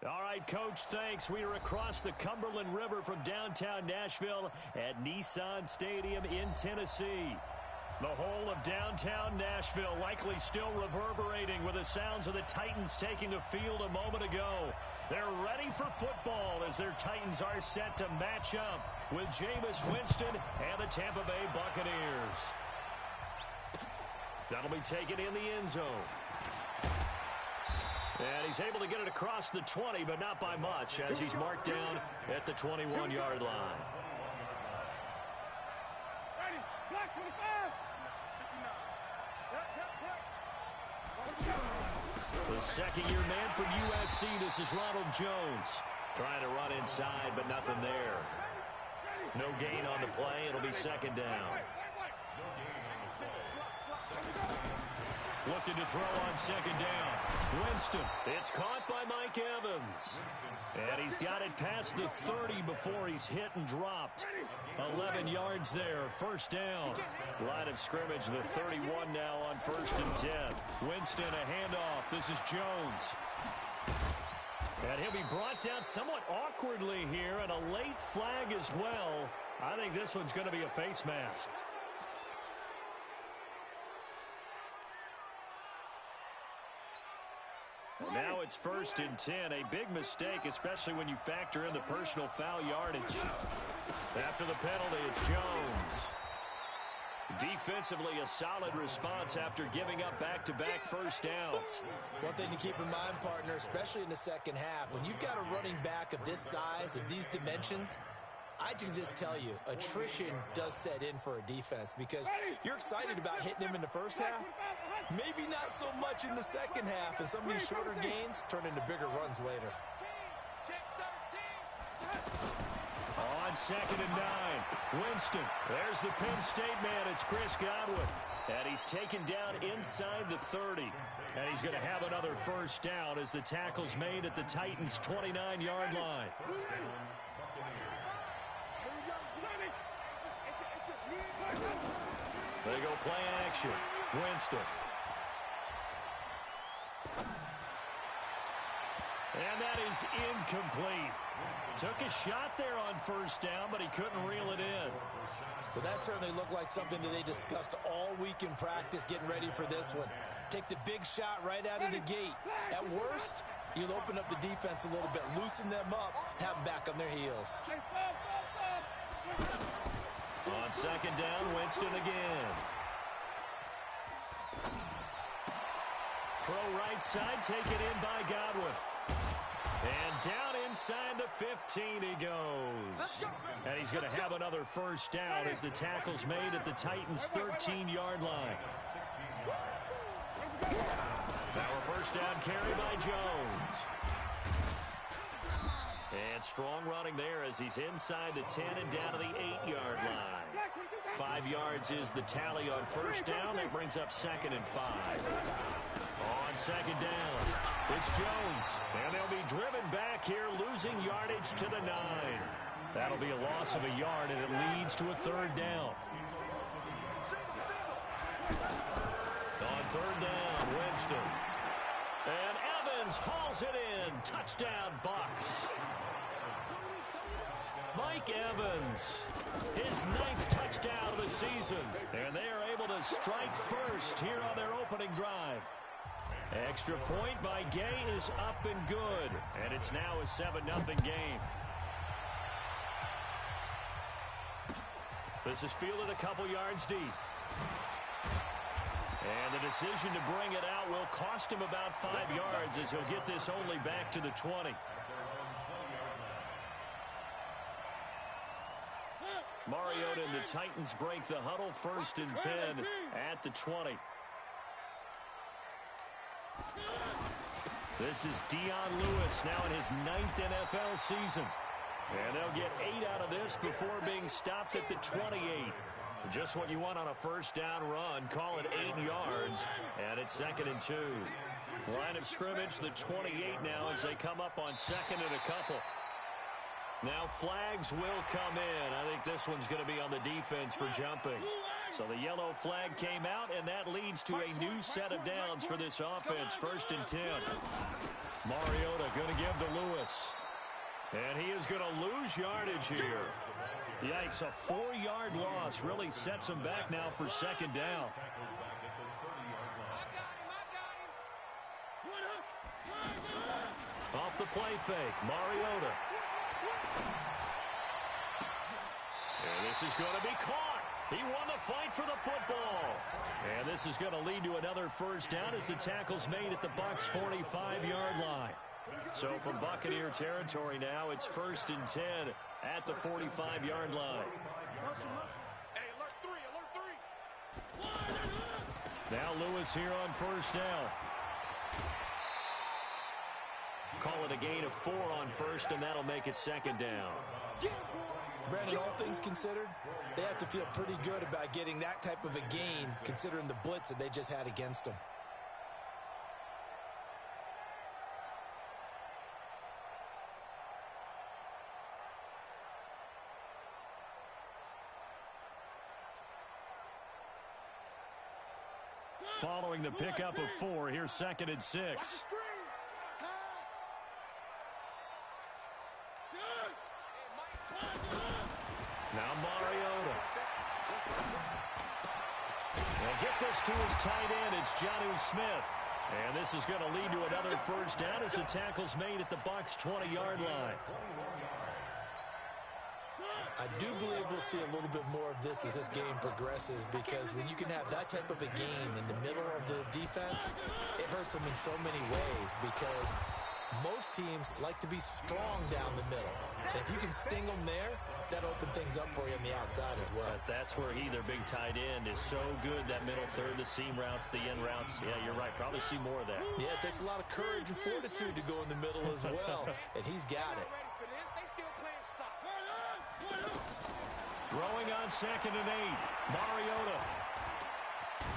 All right, Coach, thanks. We are across the Cumberland River from downtown Nashville at Nissan Stadium in Tennessee. The whole of downtown Nashville likely still reverberating with the sounds of the Titans taking the field a moment ago. They're ready for football as their Titans are set to match up with Jameis Winston and the Tampa Bay Buccaneers. That'll be taken in the end zone. And he's able to get it across the 20, but not by much, as he's marked down at the 21-yard line. The second-year man from USC, this is Ronald Jones. Trying to run inside, but nothing there. No gain on the play. It'll be second down. Looking to throw on second down. Winston. It's caught by Mike Evans. And he's got it past the 30 before he's hit and dropped. 11 yards there. First down. Line of scrimmage, the 31 now on 1st and 10. Winston, a handoff. This is Jones. And he'll be brought down somewhat awkwardly here, and a late flag as well. I think this one's going to be a face mask. Now it's 1st and 10. A big mistake, especially when you factor in the personal foul yardage. After the penalty, it's Jones. Defensively, a solid response after giving up back-to-back first downs. One thing to keep in mind, partner, especially in the second half, when you've got a running back of this size, of these dimensions, I can just tell you, attrition does set in for a defense because you're excited about hitting him in the first half. Maybe not so much in the second half, and some of these shorter gains turn into bigger runs later. On 2nd and 9, Winston. There's the Penn State man. It's Chris Godwin. And he's taken down inside the 30. And he's going to have another first down as the tackle's made at the Titans' 29-yard line. They go play action. Winston. And that is incomplete. Took a shot there on first down, but he couldn't reel it in. Well, that certainly looked like something that they discussed all week in practice getting ready for this one. Take the big shot right out of the gate. At worst, you'll open up the defense a little bit, loosen them up, have them back on their heels. On 2nd down, Winston again. Throw right side, taken in by Godwin. And down inside the 15 he goes. And he's going to have another first down as the tackle's made at the Titans' 13-yard line. Now a first down carry by Jones. And strong running there as he's inside the 10 and down to the 8-yard line. 5 yards is the tally on first down. That brings up 2nd and 5. On 2nd down, it's Jones. And they'll be driven back here, losing yardage to the 9. That'll be a loss of a yard, and it leads to a 3rd down. On 3rd down, Winston. And Evans hauls it in. Touchdown, Bucs. Mike Evans, his 9th touchdown of the season. And they are able to strike first here on their opening drive. Extra point by Gay is up and good. And it's now a 7-0 game. This is fielded a couple yards deep. And the decision to bring it out will cost him about 5 yards as he'll get this only back to the 20. Mariota and the Titans break the huddle, 1st and 10 at the 20. This is Dion Lewis now in his 9th NFL season. And they'll get 8 out of this before being stopped at the 28. Just what you want on a first down run. Call it 8 yards. And it's 2nd and 2. Line of scrimmage, the 28 now as they come up on 2nd and a couple. Now flags will come in. I think this one's going to be on the defense for jumping. So the yellow flag came out, and that leads to a new set of downs for this offense. 1st and 10. Mariota going to give to Lewis. And he is going to lose yardage here. Yikes, a 4-yard loss really sets him back now for 2nd down. Off the play fake, Mariota. And this is going to be caught. He won the fight for the football. And this is going to lead to another 1st down as the tackle's made at the Bucs' 45-yard line. So from Buccaneer territory now, it's 1st and 10 at the 45-yard line. Now Lewis here on 1st down. Call it a gain of 4 on 1st, and that'll make it 2nd down. Brandon, all things considered, they have to feel pretty good about getting that type of a gain, considering the blitz that they just had against them. Following the pickup of 4, here's 2nd and 6. Now Mariota. And get this to his tight end. It's Jonnu Smith. And this is going to lead to another 1st down as the tackle's made at the Bucs' 20-yard line. I do believe we'll see a little bit more of this as this game progresses, because when you can have that type of a game in the middle of the defense, it hurts them in so many ways, because most teams like to be strong down the middle. And if you can sting them there, that opens things up for you on the outside as well. But that's where their big tight end, is so good, that middle third, the seam routes, the end routes. Yeah, you're right. Probably see more of that. Yeah, it takes a lot of courage and fortitude to go in the middle as well, and he's got it. Throwing on 2nd and 8. Mariota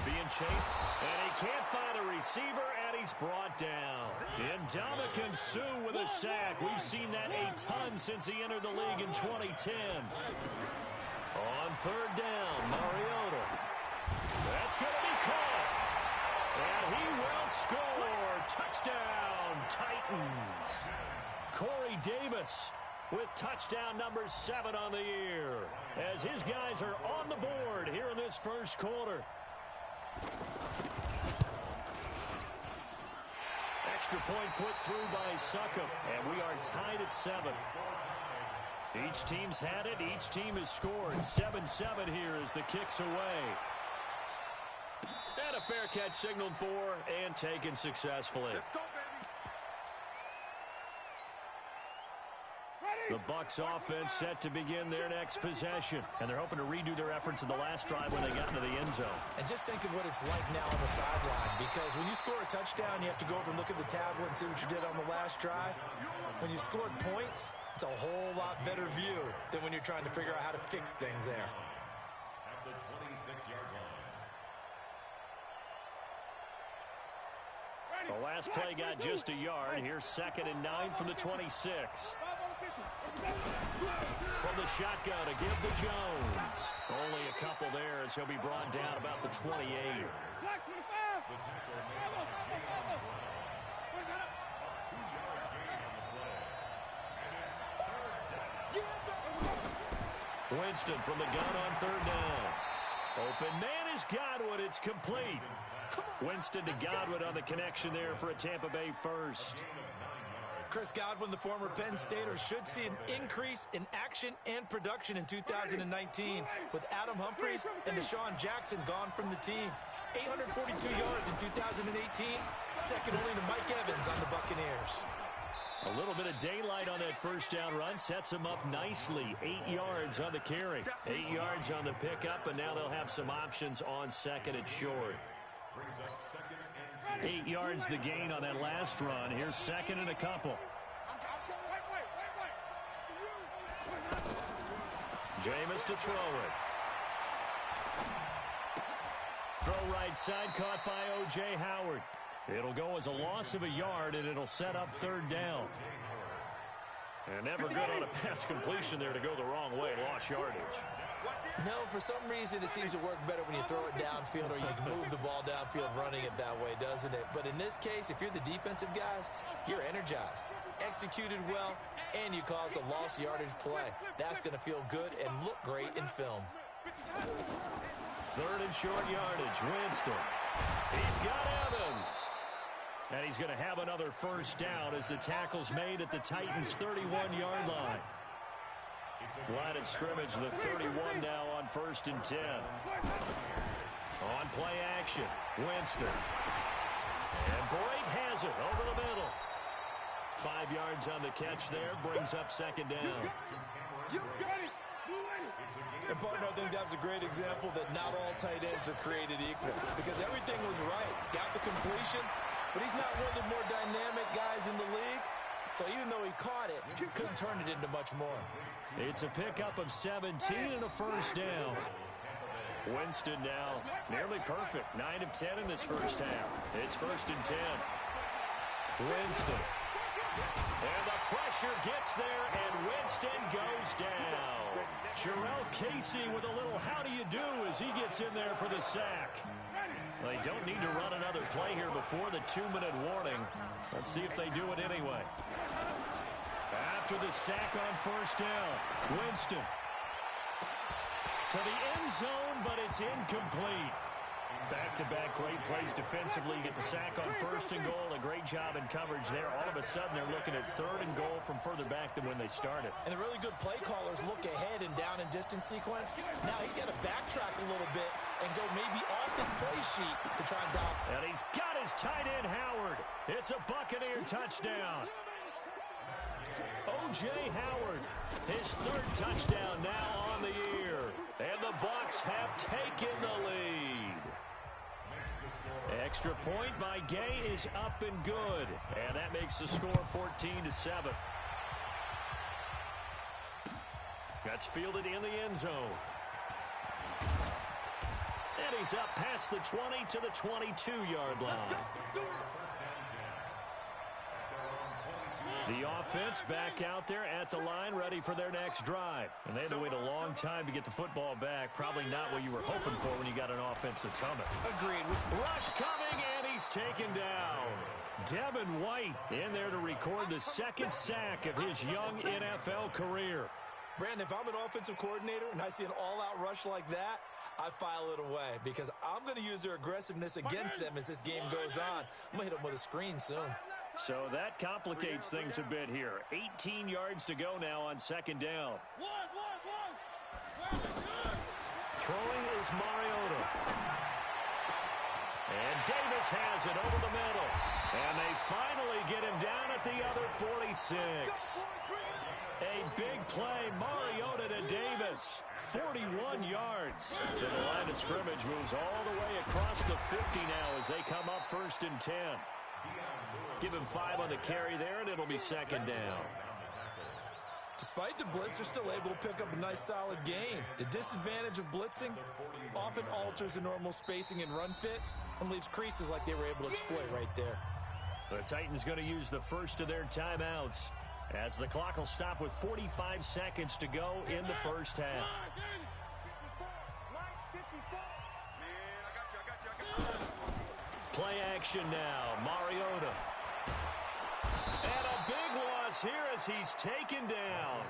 being chased, and he can't find a receiver, and he's brought down. Ndamukong Suh with a sack. We've seen that a ton since he entered the league in 2010. On 3rd down, Mariota. That's going to be caught. And he will score. Touchdown, Titans. Corey Davis with touchdown number 7 on the year, as his guys are on the board here in this 1st quarter. Extra point put through by Succop, and we are tied at 7. Each team's had it. Each team has scored. 7-7 here as the kick's away. And a fair catch signaled for and taken successfully. The Bucs offense set to begin their next possession, and they're hoping to redo their efforts in the last drive when they got into the end zone. And just think of what it's like now on the sideline, because when you score a touchdown, you have to go over and look at the tablet and see what you did on the last drive. When you scored points, it's a whole lot better view than when you're trying to figure out how to fix things there. At the 26-yard line. The last play got just a yard. Here's 2nd and 9 from the 26. From the shotgun to give to Jones. Only a couple there as he'll be brought down about the 28. Winston from the gun on 3rd down. Open man is Godwin. It's complete. Winston to Godwin on the connection there for a Tampa Bay 1st. Chris Godwin, the former Penn Stater, should see an increase in action and production in 2019 with Adam Humphries and Deshaun Jackson gone from the team. 842 yards in 2018, second only to Mike Evans on the Buccaneers. A little bit of daylight on that 1st down run sets him up nicely. 8 yards on the carry, 8 yards on the pickup, and now they'll have some options on 2nd and short. 8 yards the gain on that last run. Here's 2nd and a couple. Jameis to throw it. Throw right side, caught by O.J. Howard. It'll go as a loss of a yard, and it'll set up 3rd down. And never good on a pass completion there to go the wrong way. Lost yardage. No, for some reason it seems to work better when you throw it downfield or you can move the ball downfield running it that way, doesn't it? But in this case, if you're the defensive guys, you're energized, executed well, and you caused a lost yardage play. That's going to feel good and look great in film. Third and short yardage, Winston. He's got Evans. And he's going to have another first down as the tackle's made at the Titans' 31-yard line. Line of scrimmage, the 31 now on 1st and 10. On play action, Winston. And Brake has it over the middle. 5 yards on the catch there, brings up second down. And, partner, I think that's a great example that not all tight ends are created equal because everything was right. Got the completion, but he's not one of the more dynamic guys in the league. So even though he caught it, he couldn't turn it into much more. It's a pickup of 17 and a first down. Winston now nearly perfect. 9 of 10 in this first half. It's 1st and 10. Winston. And the pressure gets there, and Winston goes down. Jarrell Casey with a little how do you do as he gets in there for the sack. They don't need to run another play here before the 2-minute warning. Let's see if they do it anyway. After the sack on first down, Winston to the end zone, but it's incomplete. Back-to-back great plays defensively. You get the sack on 1st and goal. A great job in coverage there. All of a sudden, they're looking at 3rd and goal from further back than when they started. And the really good play callers look ahead and down and distance sequence. Now he's got to backtrack a little bit and go maybe off his play sheet to try and down. And he's got his tight end, Howard. It's a Buccaneer touchdown. O.J. Howard, his 3rd touchdown now on the year. And the Bucs have taken the lead. Extra point by Gay is up and good. And that makes the score 14-7. That's fielded in the end zone. And he's up past the 20 to the 22-yard line. The offense back out there at the line, ready for their next drive. And they had to wait a long time to get the football back. Probably not what you were hoping for when you got an offense that's humming. Agreed. Rush coming, and he's taken down. Devin White in there to record the 2nd sack of his young NFL career. Brandon, if I'm an offensive coordinator and I see an all-out rush like that, I file it away because I'm going to use their aggressiveness against them as this game goes on. I'm going to hit them with a screen soon. So that complicates things a bit here. 18 yards to go now on 2nd down. Throwing is Mariota. And Davis has it over the middle. And they finally get him down at the other 46. A big play, Mariota to Davis. 41 yards. So the line of scrimmage moves all the way across the 50 now as they come up 1st and 10. Give him 5 on the carry there, and it'll be 2nd down. Despite the blitz, they're still able to pick up a nice, solid gain. The disadvantage of blitzing often alters the normal spacing and run fits and leaves creases like they were able to exploit right there. The Titans going to use the first of their timeouts as the clock will stop with 45 seconds to go in the first half. Play action now, Mariota. And a big loss here as he's taken down.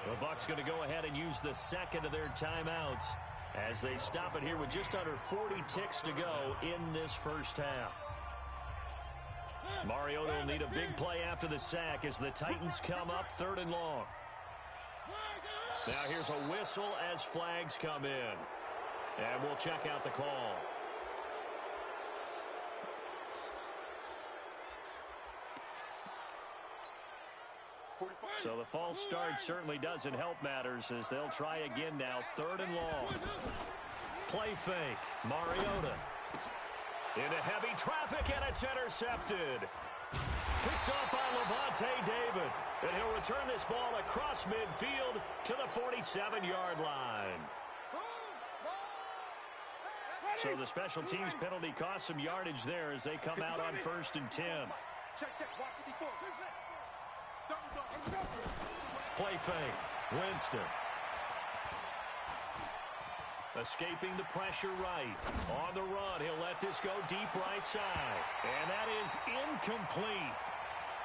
The Bucs going to go ahead and use the 2nd of their timeouts as they stop it here with just under 40 ticks to go in this first half. Mariota will need a big play after the sack as the Titans come up 3rd and long. Now here's a whistle as flags come in. And we'll check out the call. So the false start certainly doesn't help matters as they'll try again now. 3rd and long. Play fake. Mariota. Into heavy traffic, and it's intercepted. Picked up by Levante David. And he'll return this ball across midfield to the 47-yard line. So the special teams penalty cost some yardage there as they come out on 1st and 10. Play fake. Winston. Escaping the pressure right. On the run, he'll let this go deep right side. And that is incomplete.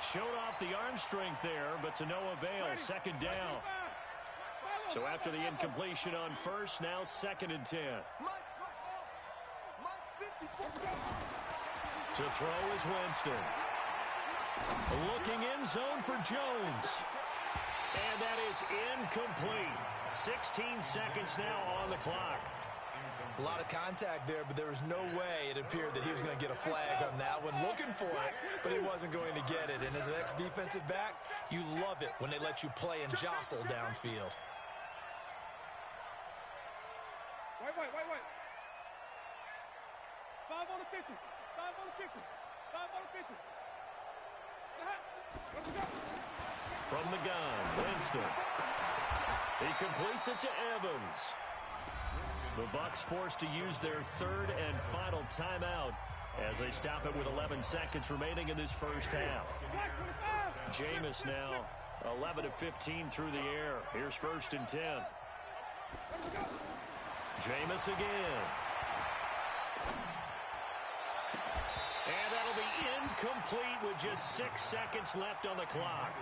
Showed off the arm strength there, but to no avail. Second down. So after the incompletion on first, now 2nd and 10. To throw is Winston. Looking in zone for Jones. And that is incomplete. 16 seconds now on the clock. A lot of contact there, but there was no way it appeared that he was going to get a flag on that one. Looking for it, but he wasn't going to get it. And as an ex-defensive back, you love it when they let you play and jostle downfield. Wait. 5 on the 50. 5 on the 50. 5 on the 50. Let's go. From the gun, Winston. He completes it to Evans. The Bucs forced to use their 3rd and final timeout as they stop it with 11 seconds remaining in this first half. Jameis now 11 of 15 through the air. Here's 1st and 10. Jameis again. And that'll be incomplete with just 6 seconds left on the clock.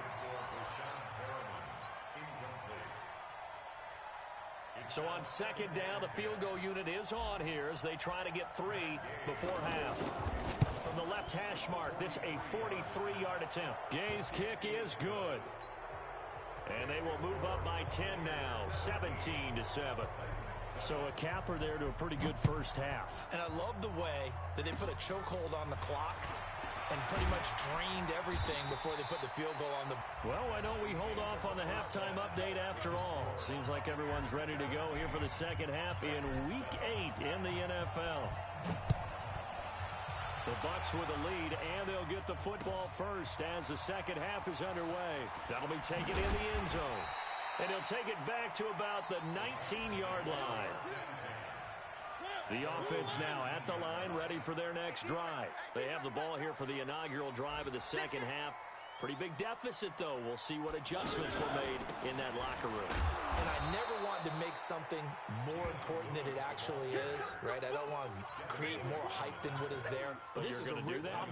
So on 2nd down, the field goal unit is on here as they try to get 3 before half. From the left hash mark, this a 43-yard attempt. Gay's kick is good. And they will move up by 10 now, 17-7. So a capper there to a pretty good first half. And I love the way that they put a chokehold on the clock and pretty much drained everything before they put the field goal on the... Well, I know we hold off on the halftime update after all. Seems like everyone's ready to go here for the second half in Week 8 in the NFL. The Bucs with a lead, and they'll get the football first as the second half is underway. That'll be taken in the end zone. And he'll take it back to about the 19-yard line. The offense now at the line, ready for their next drive. They have the ball here for the inaugural drive of the second half. Pretty big deficit, though. We'll see what adjustments were made in that locker room. And I never want to make something more important than it actually is, right? I don't want to create more hype than what is there. But this is I'm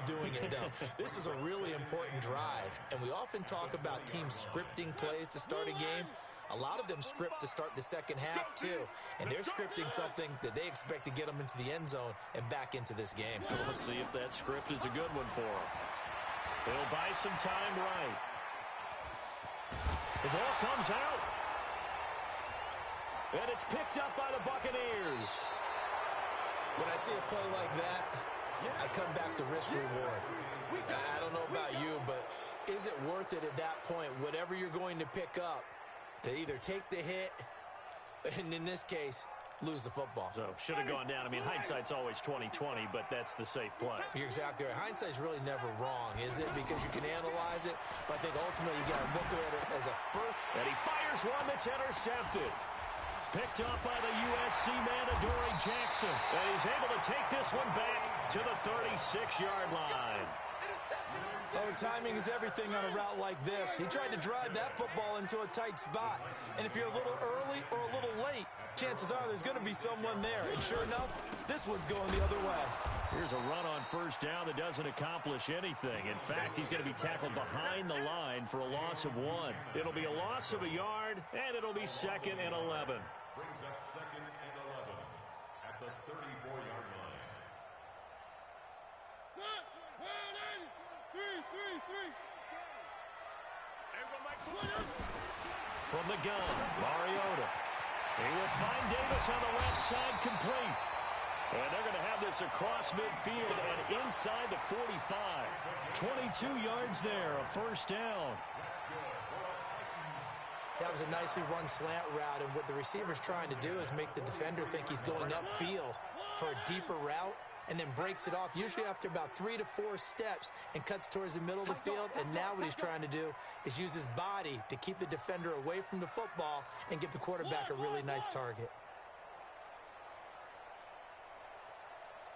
doing it, though. This is a really important drive. And we often talk about teams scripting plays to start a game. A lot of them script to start the second half, too. And they're scripting something that they expect to get them into the end zone and back into this game. We'll see if that script is a good one for them. They'll buy some time right. The ball comes out. And it's picked up by the Buccaneers. When I see a play like that, I come back to risk reward. I don't know about you, but is it worth it at that point, whatever you're going to pick up, to either take the hit, and in this case, lose the football? So, should have gone down. I mean, hindsight's always 20/20, but that's the safe play. You're exactly right. Hindsight's really never wrong, is it? Because you can analyze it, but I think ultimately you got to look at it as a first. And he fires one that's intercepted. Picked up by the USC man, Adoree Jackson. And he's able to take this one back to the 36-yard line. Oh, timing is everything on a route like this. He tried to drive that football into a tight spot. And if you're a little early or a little late, chances are there's going to be someone there. And sure enough, this one's going the other way. Here's a run on first down that doesn't accomplish anything. In fact, he's going to be tackled behind the line for a loss of 1. It'll be a loss of a yard, and it'll be 2nd and 11. Brings up 2nd and 11 at the 34-yard line. From the gun, Mariota. He will find Davis on the left side, complete. And they're going to have this across midfield and inside the 45. 22 yards there, a first down. That was a nicely run slant route, and what the receiver's trying to do is make the defender think he's going upfield for a deeper route, and then breaks it off, usually after about 3 to 4 steps, and cuts towards the middle of the field. And now what he's trying to do is use his body to keep the defender away from the football and give the quarterback a really nice target.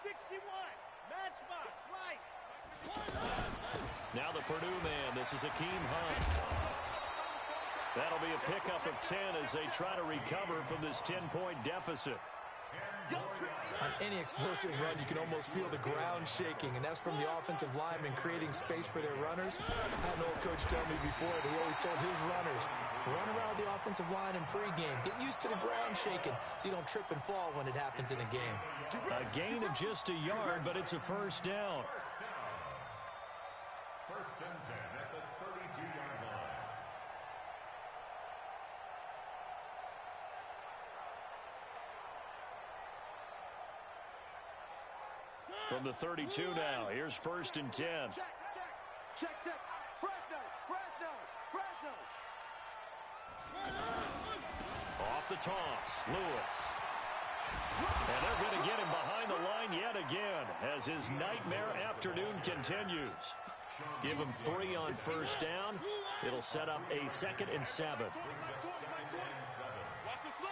61, matchbox, right. Now the Purdue man, this is Akeem Hunt. That'll be a pickup of 10 as they try to recover from this 10-point deficit. On any explosive run, you can almost feel the ground shaking, and that's from the offensive linemen creating space for their runners. I had an old coach tell me before that he always told his runners, run around the offensive line in pregame. Get used to the ground shaking so you don't trip and fall when it happens in a game. A gain of just a yard, but it's a first down. First and 10 at the 32-yard line. From the 32 now, here's first and 10. Check. Fresno. Off the toss, Lewis. And they're going to get him behind the line yet again as his nightmare afternoon continues. Give him 3 on first down. It'll set up a 2nd and 7. Watch the slip.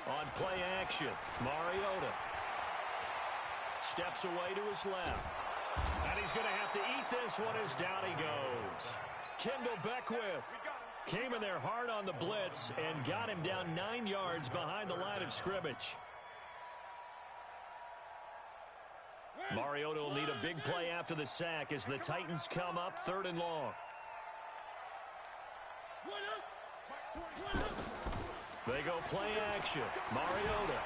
On play action, Mariota steps away to his left. And he's going to have to eat this one as down he goes. Kendall Beckwith came in there hard on the blitz and got him down 9 yards behind the line of scrimmage. Mariota will need a big play after the sack as the Titans come up 3rd and long. They go play action. Mariota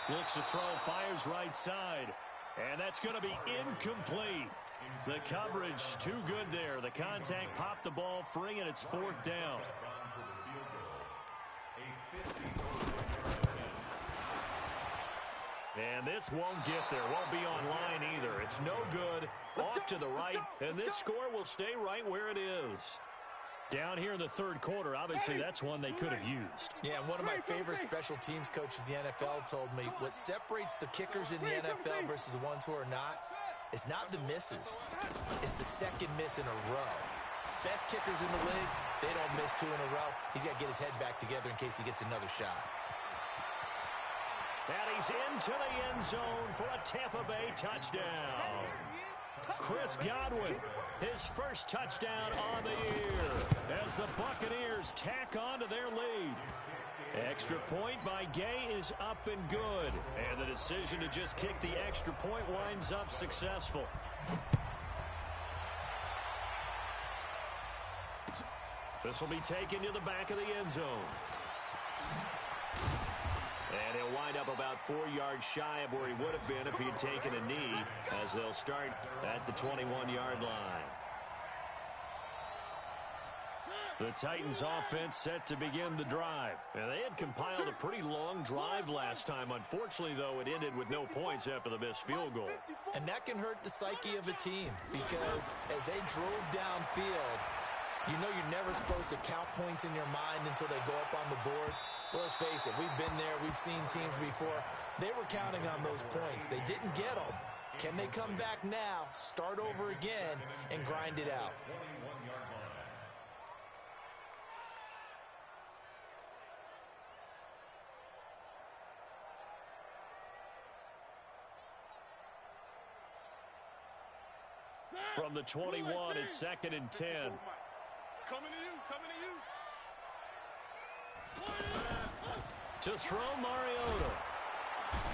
looks to throw, fires right side. And that's going to be incomplete. The coverage too good there. The contact popped the ball free, and it's 4th down. And this won't get there. Won't be on line either. It's no good. Off to the right, and this score will stay right where it is. Down here in the 3rd quarter, obviously that's one they could have used. Yeah, one of my favorite special teams coaches in the NFL told me what separates the kickers in the NFL versus the ones who are not is not the misses. It's the 2nd miss in a row. Best kickers in the league, they don't miss 2 in a row. He's got to get his head back together in case he gets another shot. And he's into the end zone for a Tampa Bay touchdown. Chris Godwin, his first touchdown on the year as the Buccaneers tack on to their lead. Extra point by Gay is up and good. And the decision to just kick the extra point winds up successful. This will be taken to the back of the end zone. And he'll wind up about 4 yards shy of where he would have been if he had taken a knee, as they'll start at the 21-yard line. The Titans offense set to begin the drive. And they had compiled a pretty long drive last time. Unfortunately, though, it ended with no points after the missed field goal. And that can hurt the psyche of a team because as they drove downfield, you know you're never supposed to count points in your mind until they go up on the board. But let's face it, we've been there. We've seen teams before. They were counting on those points. They didn't get them. Can they come back now, start over again, and grind it out? From the 21, it's 2nd and 10. Coming to you. To throw, Mariota.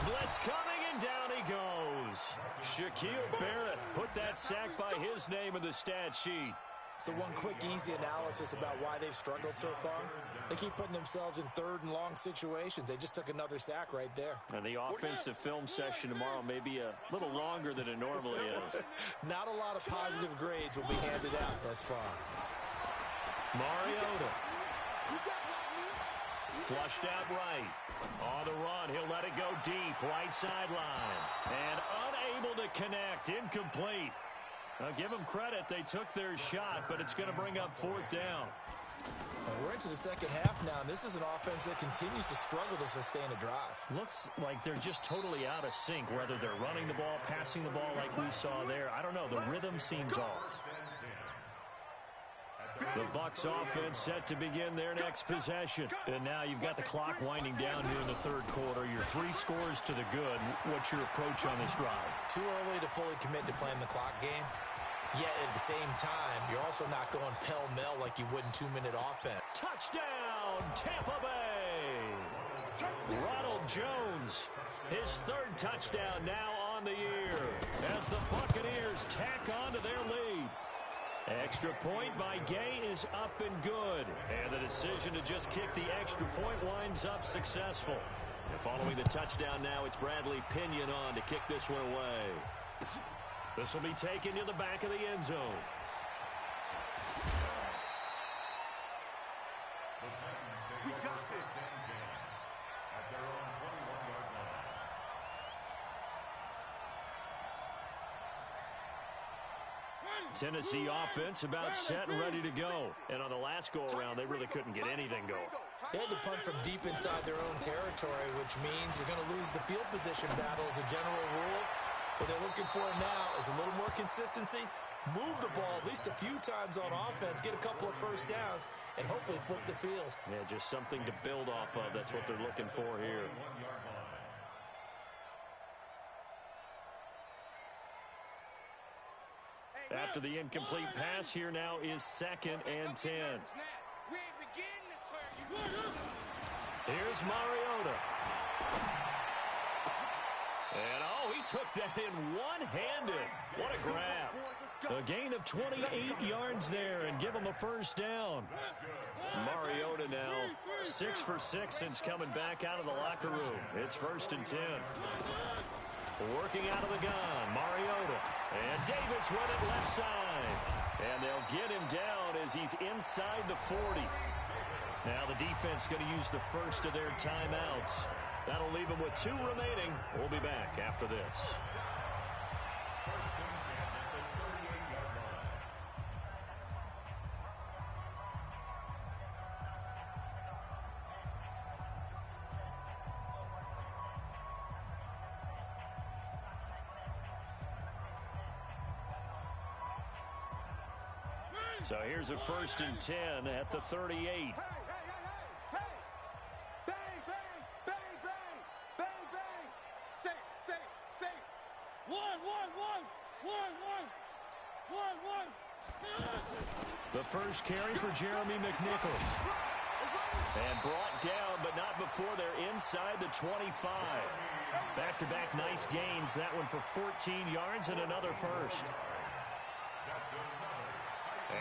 Blitz coming, and down he goes. Shaquille Barrett put that sack by his name in the stat sheet. So one quick, easy analysis about why they've struggled so far. They keep putting themselves in 3rd and long situations. They just took another sack right there. And the offensive film session tomorrow may be a little longer than it normally is. Not a lot of positive grades will be handed out thus far. Mariota. Flushed out right. On the run, he'll let it go deep, right sideline. And unable to connect, incomplete. Now, give them credit, they took their shot, but it's going to bring up 4th down. We're into the 2nd half now, and this is an offense that continues to struggle to sustain a drive. Looks like they're just totally out of sync, whether they're running the ball, passing the ball like we saw there. I don't know, the rhythm seems off. The Bucs offense set to begin their next possession. And now you've got the clock winding down here in the 3rd quarter. You're 3 scores to the good. What's your approach on this drive? Too early to fully commit to playing the clock game. Yet at the same time, you're also not going pell-mell like you would in 2-minute offense. Touchdown, Tampa Bay! Ronald Jones, his third touchdown now on the year as the Buccaneers tack on to their lead. Extra point by Gay is up and good. And the decision to just kick the extra point winds up successful. And following the touchdown now, it's Bradley Pinion on to kick this one away. This will be taken to the back of the end zone. We got this. At their own 21-yard line. Tennessee offense about set and ready to go. And on the last go-around, they really couldn't get anything going. They had to punt from deep inside their own territory, which means you're going to lose the field position battle as a general rule. What they're looking for now is a little more consistency, move the ball at least a few times on offense, get a couple of first downs, and hopefully flip the field. Yeah, just something to build off of. That's what they're looking for here. After the incomplete pass, here now is 2nd and 10. Here's Mariota. And, oh, he took that in one-handed. What a grab. A gain of 28 yards there and give him a first down. Mariota now 6 for 6 since coming back out of the locker room. It's 1st and 10. Working out of the gun, Mariota. And Davis with it left side. And they'll get him down as he's inside the 40. Now the defense going to use the first of their timeouts. That'll leave them with 2 remaining. We'll be back after this. So here's a 1st and 10 at the 38. The first carry for Jeremy McNichols. And brought down, but not before they're inside the 25. Back-to-back nice gains. That one for 14 yards and another first.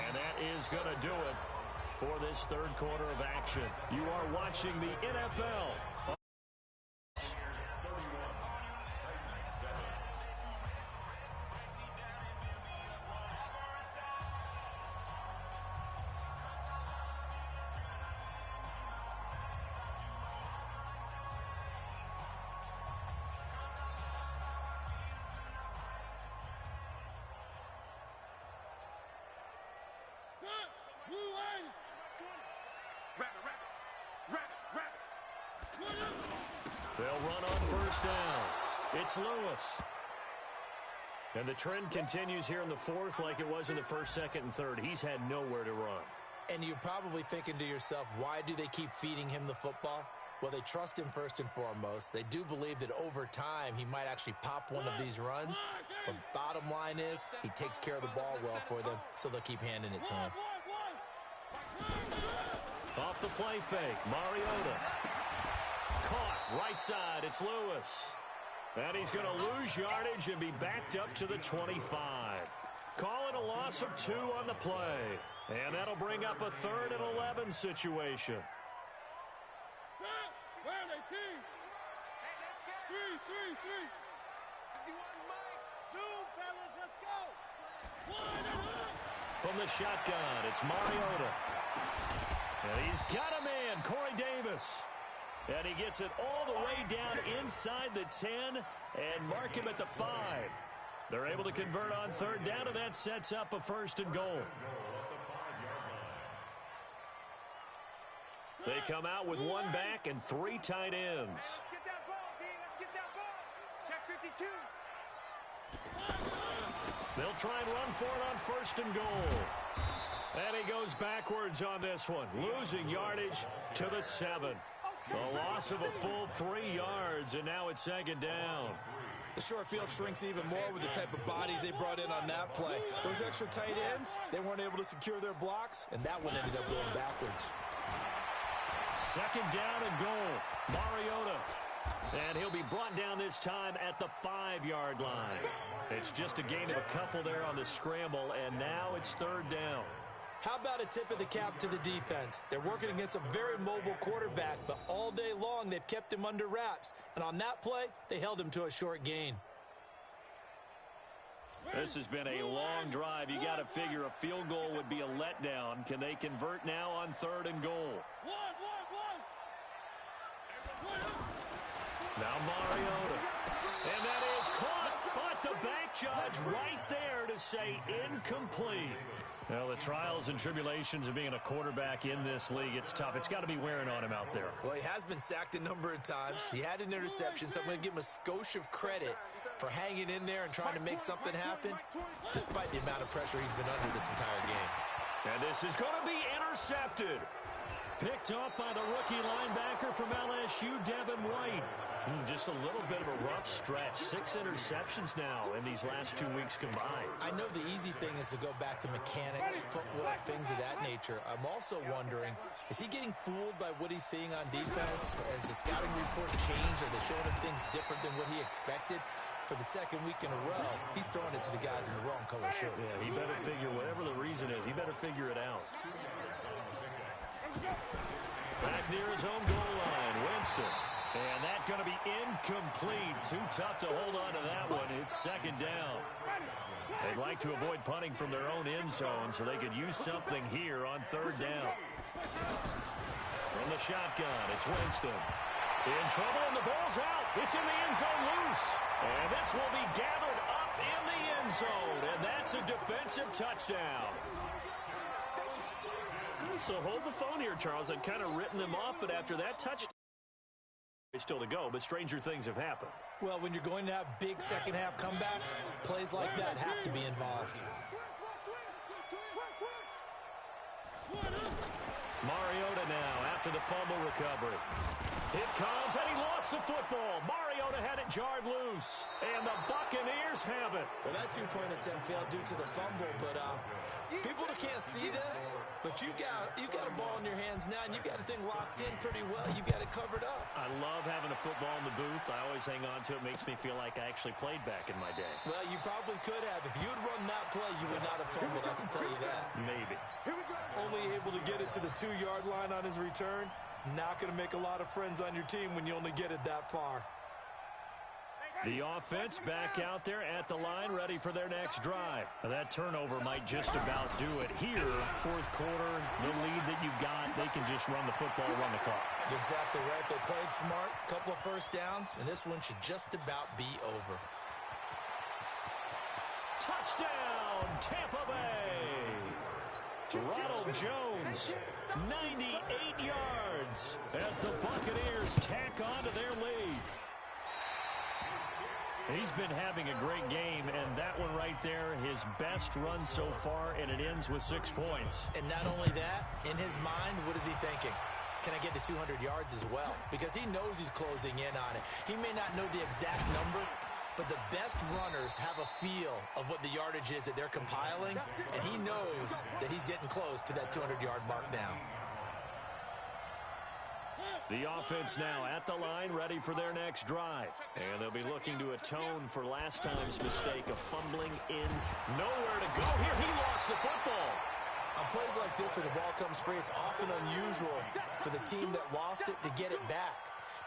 And that is going to do it for this third quarter of action. You are watching the NFL. They'll run on first down. It's Lewis. And the trend continues here in the 4th like it was in the 1st, 2nd, and 3rd. He's had nowhere to run. And you're probably thinking to yourself, why do they keep feeding him the football? Well, they trust him first and foremost. They do believe that over time he might actually pop one of these runs. But bottom line is he takes care of the ball well for them, so they'll keep handing it to him. Off the play fake, Mariota. Caught, right side, it's Lewis. And he's going to lose yardage and be backed up to the 25. Call it a loss of 2 on the play. And that'll bring up a 3rd and 11 situation. From the shotgun, it's Mariota. And he's got a man, Corey Davis. And he gets it all the way down inside the 10 and mark him at the 5. They're able to convert on 3rd down, and that sets up a 1st and goal. They come out with 1 back and 3 tight ends. Let's get that ball, D. Let's get that ball. Check 52. They'll try and run for it on 1st and goal. And he goes backwards on this one, losing yardage to the 7. A loss of a full 3 yards, and now it's 2nd down. The short field shrinks even more with the type of bodies they brought in on that play. Those extra tight ends, they weren't able to secure their blocks, and that one ended up going backwards. Second down and goal. Mariota. And he'll be brought down this time at the 5-yard line. It's just a gain of a couple there on the scramble, and now it's third down. How about a tip of the cap to the defense? They're working against a very mobile quarterback, but all day long they've kept him under wraps. And on that play, they held him to a short gain. This has been a long drive. You got to figure a field goal would be a letdown. Can they convert now on third and goal? Now Mariota. And that is caught, but the back judge right there to say incomplete. Well, the trials and tribulations of being a quarterback in this league, it's tough. It's got to be wearing on him out there. Well, he has been sacked a number of times. He had an interception, so I'm going to give him a skosh of credit for hanging in there and trying to make something happen, despite the amount of pressure he's been under this entire game. And this is going to be intercepted. Picked off by the rookie linebacker from LSU, Devin White. Just a little bit of a rough stretch. 6 interceptions now in these last 2 weeks combined. I know the easy thing is to go back to mechanics, footwork, things of that nature. I'm also wondering, is he getting fooled by what he's seeing on defense? Has the scouting report changed? Are they showing him things different than what he expected? For the second week in a row, he's throwing it to the guys in the wrong color shirts. Yeah, he better figure, whatever the reason is, he better figure it out. Back near his own goal line, Winston. And that's going to be incomplete. Too tough to hold on to that one. It's second down. They'd like to avoid punting from their own end zone so they could use something here on third down. From the shotgun, it's Winston. In trouble, and the ball's out. It's in the end zone loose. And this will be gathered up in the end zone. And that's a defensive touchdown. So hold the phone here, Charles. I'd kind of written them off, but after that touchdown, it's still to go, but stranger things have happened. Well, when you're going to have big second-half comebacks, plays like that have to be involved. Mariota now after the fumble recovery. It comes, and he lost the football. Mariota had it jarred loose, and the Buccaneers have it. Well, that two-point attempt failed due to the fumble, but people can't see this, but you got a ball in your hands now, and you got the thing locked in pretty well. You got it covered up. I love having a football in the booth. I always hang on to it. Makes me feel like I actually played back in my day. Well, you probably could have. If you had run that play, you would not have fumbled, I can tell you that. Maybe. Only able to get it to the 2-yard line on his return. Not going to make a lot of friends on your team when you only get it that far. The offense back out there at the line, ready for their next drive. That turnover might just about do it here. Fourth quarter, the lead that you've got, they can just run the football, run the clock. Exactly right. They played smart, couple of first downs, and this one should just about be over. Touchdown, Tampa Bay! Ronald Jones, 98 yards as the Buccaneers tack on to their lead. He's been having a great game, and that one right there, his best run so far, and it ends with 6 points. And not only that, in his mind, what is he thinking? Can I get to 200 yards as well? Because he knows he's closing in on it. He may not know the exact number, but the best runners have a feel of what the yardage is that they're compiling, and he knows that he's getting close to that 200-yard mark now. The offense now at the line, ready for their next drive. And they'll be looking to atone for last time's mistake of fumbling in. Nowhere to go here. He lost the football. On plays like this where the ball comes free, it's often unusual for the team that lost it to get it back.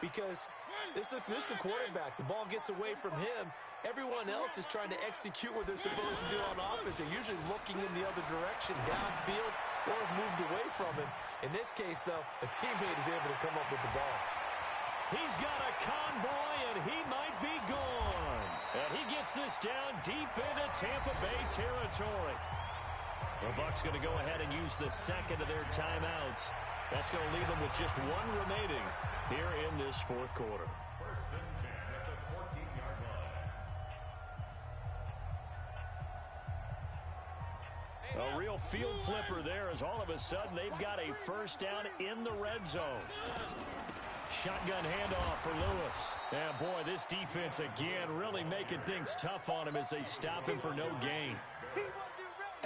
Because this is the quarterback. The ball gets away from him. Everyone else is trying to execute what they're supposed to do on offense. They're usually looking in the other direction, downfield, or have moved away from him. In this case, though, a teammate is able to come up with the ball. He's got a convoy, and he might be gone. And he gets this down deep into Tampa Bay territory. The Bucs going to go ahead and use the second of their timeouts. That's going to leave them with just one remaining here in this fourth quarter. First and 10 at the 14-yard line. A real field flipper there as all of a sudden they've got a first down in the red zone. Shotgun handoff for Lewis. And, boy, this defense, again, really making things tough on him as they stop him for no gain.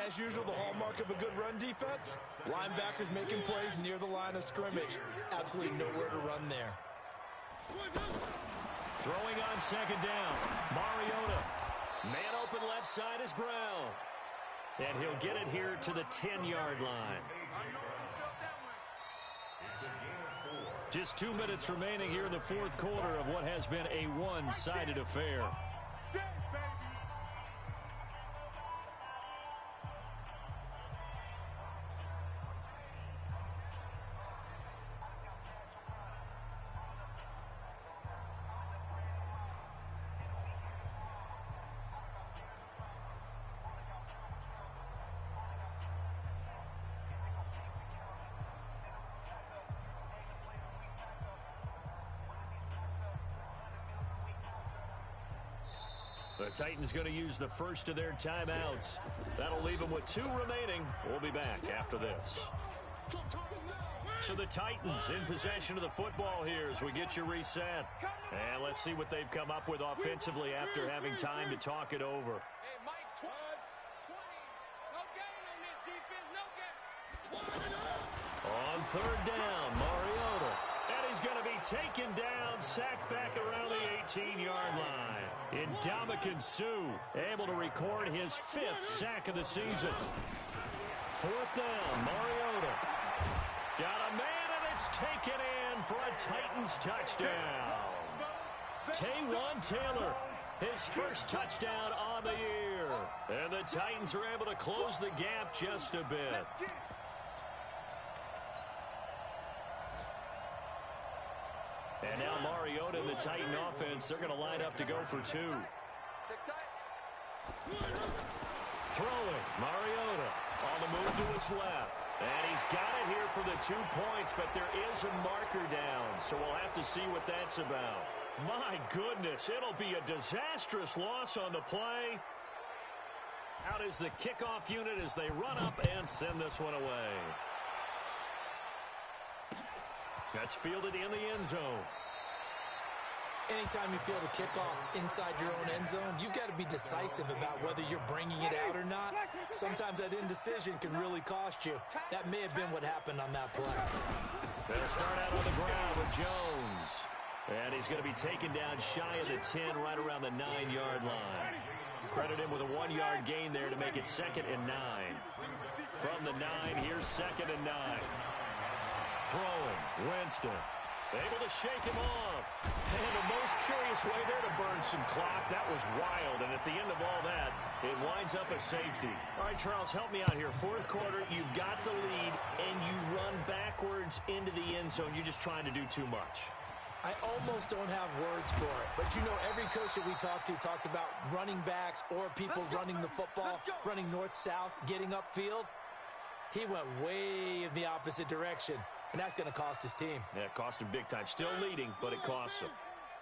As usual, the hallmark of a good run defense, linebackers making plays near the line of scrimmage. Absolutely nowhere to run there. Throwing on second down, Mariota. Man open left side is Brown. And he'll get it here to the 10-yard line. Just 2 minutes remaining here in the fourth quarter of what has been a one-sided affair. The Titans going to use the first of their timeouts. That'll leave them with 2 remaining. We'll be back after this. So the Titans in possession of the football here as we get you reset. And let's see what they've come up with offensively after having time to talk it over. Hey, Mike, 20. No gain on this defense, no gain. On third down, Mariota. And he's going to be taken down, sacked back around the 18-yard line. Ndamukong Suh able to record his 5th sack of the season. Fourth down, Mariota. Got a man, and it's taken in for a Titans touchdown. Taywan Taylor, his first touchdown on the year. And the Titans are able to close the gap just a bit. And now Mariota and the Titan offense, they're going to line up to go for 2. Throwing, Mariota on the move to his left. And he's got it here for the 2 points, but there is a marker down, so we'll have to see what that's about. My goodness, it'll be a disastrous loss on the play. Out is the kickoff unit as they run up and send this one away. That's fielded in the end zone. Anytime you feel the kickoff inside your own end zone, you've got to be decisive about whether you're bringing it out or not. Sometimes that indecision can really cost you. That may have been what happened on that play. They'll start out on the ground with Jones. And he's going to be taken down shy of the 10, right around the 9-yard line. Credit him with a 1-yard gain there to make it 2nd and 9. From the 9, here's 2nd and 9. Throwing, Winston, able to shake him off. And the most curious way there to burn some clock. That was wild, and at the end of all that, it winds up a safety. All right, Charles, help me out here. Fourth quarter, you've got the lead, and you run backwards into the end zone. You're just trying to do too much. I almost don't have words for it. But, you know, every coach that we talk to talks about running backs or people running the football, running north-south, getting upfield. He went way in the opposite direction. And that's going to cost his team. Yeah, it cost him big time. Still leading, but it costs him.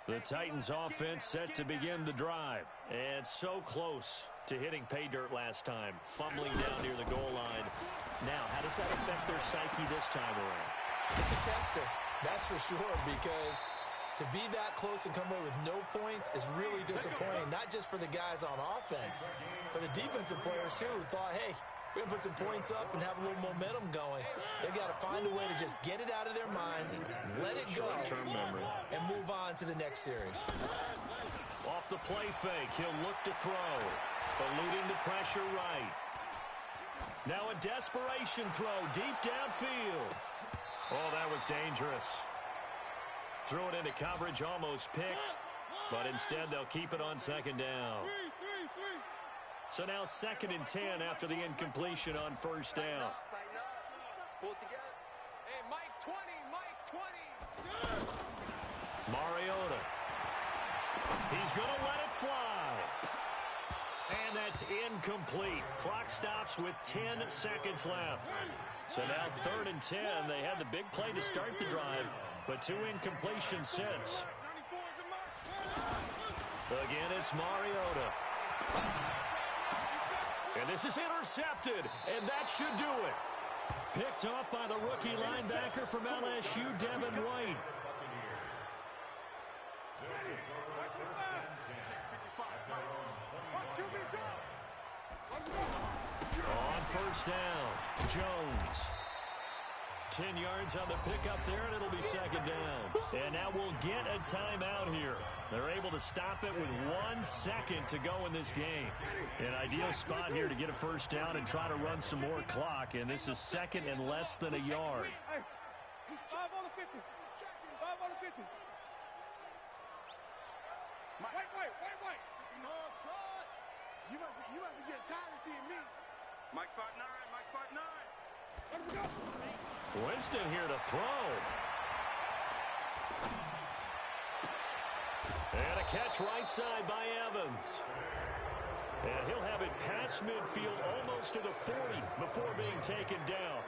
The Titans offense set to begin the drive. And so close to hitting pay dirt last time. Fumbling down near the goal line. Now, how does that affect their psyche this time around? It's a tester, that's for sure, because to be that close and come away with no points is really disappointing, not just for the guys on offense, for the defensive players, too, who thought, hey, we're going to put some points up and have a little momentum going. They've got to find a way to just get it out of their minds, let it go, short-term memory, and move on to the next series. Off the play fake, he'll look to throw, eluding the pressure right. Now a desperation throw deep downfield. Oh, that was dangerous. Threw it into coverage, almost picked, but instead they'll keep it on 2nd down. So now 2nd and 10 after the incompletion on 1st down. Tighten up. Pull it together. Hey, Mike 20, Mike 20. Mariota. He's going to let it fly. And that's incomplete. Clock stops with 10 seconds left. So now 3rd and 10. They had the big play to start the drive, but 2 incompletions since. Again, it's Mariota. And this is intercepted, and that should do it. Picked off by the rookie linebacker from LSU, Devin White. On first down, Jones. 10 yards on the pickup there, and it'll be second down. And now we'll get a timeout here. They're able to stop it with 1 second to go in this game. An ideal spot here to get a first down and try to run some more clock, and this is second and less than a yard. Hey, 5 on the 50. 5 on the 50. Wait. No, Trot. You must be getting tired of seeing me. Mike 5'9", Mike 5'9". Let him go. Winston here to throw. And a catch right side by Evans. And he'll have it past midfield almost to the 40 before being taken down.